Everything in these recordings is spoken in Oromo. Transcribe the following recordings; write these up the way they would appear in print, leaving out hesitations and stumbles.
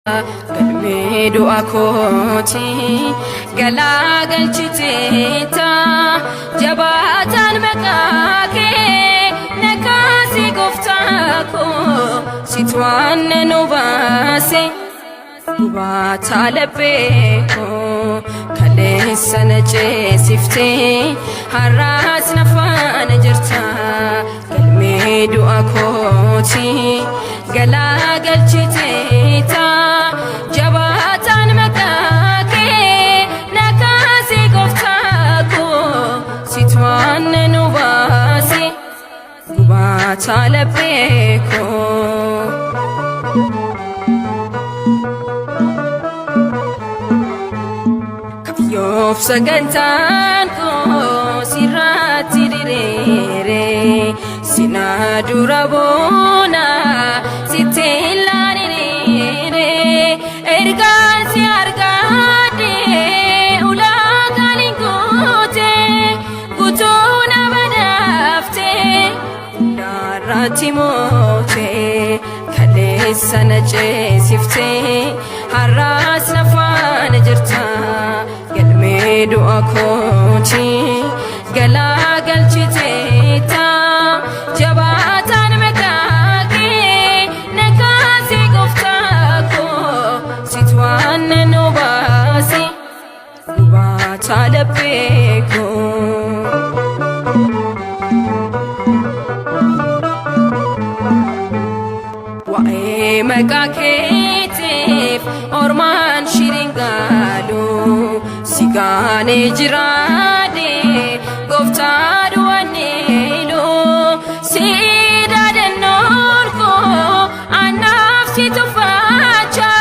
galmee du'a kooti galaa galchiteeta jabaataan maqaa kee nakaasi gooftaa koo situ waanne nu baase gubaataa laphee koo kaleessa na ceesiftee har'aas na faana jirta galmee du'a kooti galaa galchiteeta jabaataan maqaa kee nakaasi gooftaa koo situ waanne nu baase gubaataa laphee koo kabiyyoof sagantaan koo sirratti diriire sina dura boona sitti ilaalire ergaan si argaadhe ulaa galiin goote guutuu nama daafte hundaarratti moote kaleessa na ceesifte har'aas na faana jirta galmee du'a kooti galaa galchiteeta jabaataan maqaa kee nakaasi gooftaa koo situ waanne nu baase gubaataa laphee koo waa'ee maqaa keetiif ormaan shiringaalu si gaanee jiraadhe gooftaa du'anneelu siidaa dannoon koo annaaf si tuffacha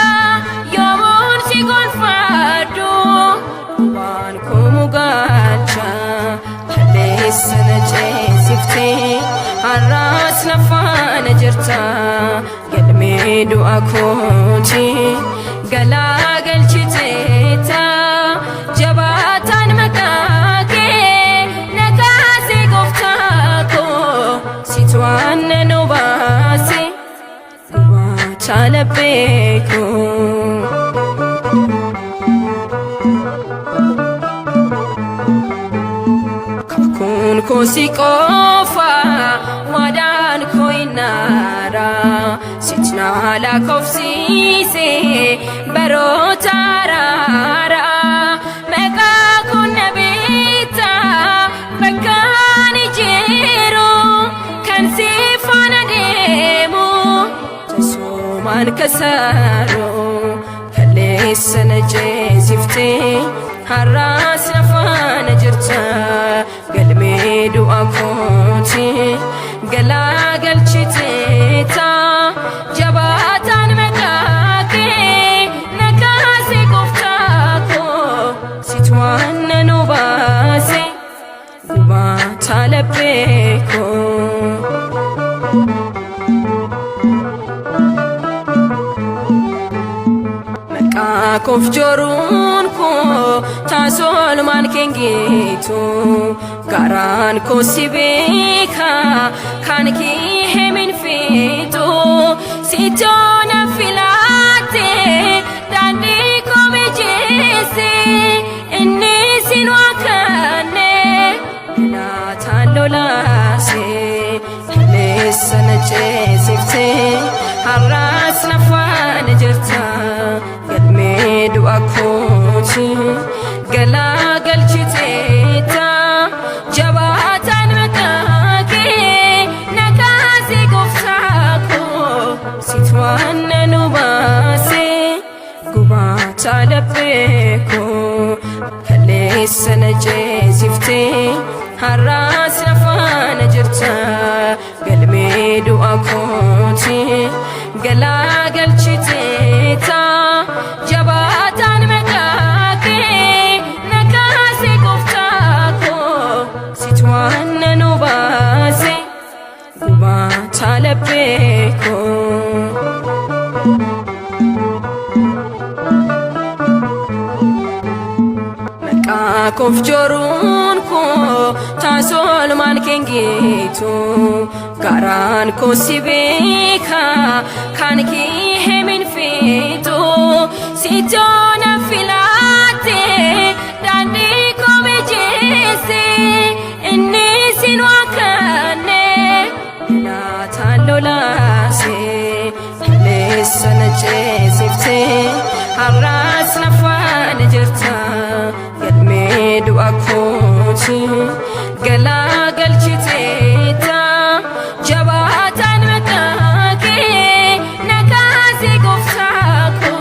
yoomuun si gonfadhu waan koo mugaacha kaleessa na ceesifte har'aas na faana jirta galmee du'a kooti galaa galchiteeta jabaataan maqaa kee nakaasi gooftaa koo situ waanne nu baase gubaataa laphee koo kakkuun koo si qofa waadaan koo innaara sitti na lakkoofsiise baroota araara maqaa kun na beekta bakkaan jiru kan si faana deemu tasoomaan kasaaru kaleessa na ceesifte har'aas na faana jirta galmee du'a kooti galaa galchiteeta jabaataan maqaa kee nakaasi gooftaa koo situ waanne nu baase gubaataa laphee koo maqaa koof joruun koo taasolumaan kengitu garaan koo si beeka kan kee himin fitu sitoo na filaatte daandii koo mijeesse inni sin waakanne laataan lolaase kaleessa na ceesifte har'aas na faana jirta galmee du'a kooti galaa galchiteeta jabaataan maqaa kee nakaasi gooftaa koo situ waanne nu baase gubaataa laphee koo kaleessa na ceesifte har'aas na faana jirta galmee du'a kooti galaa galchiteeta jabaataan maqaa kee nakaasi gooftaa koo situ waanne nu baase gubaataa laphee koo maqaa koof joruun koo taasolumaan kengitu garaan koo si beeka kan kee himin fitu Itona filate dandi come jese inni sinwakane natalola se lesana jesifte arras nafan jirta galme du'a kooti gala galchiteta jabatan matake nakase goftako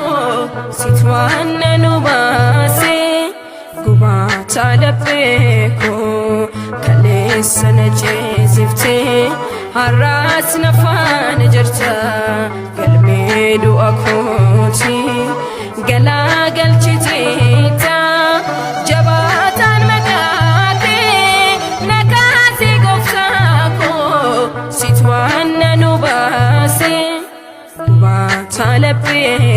sitwana nubase gubata labeko kalesana jesifte arras nafan jirta galme du'a kooti gala galchiteta jabatan matake nakase goftako sitwana nubase gubata labeko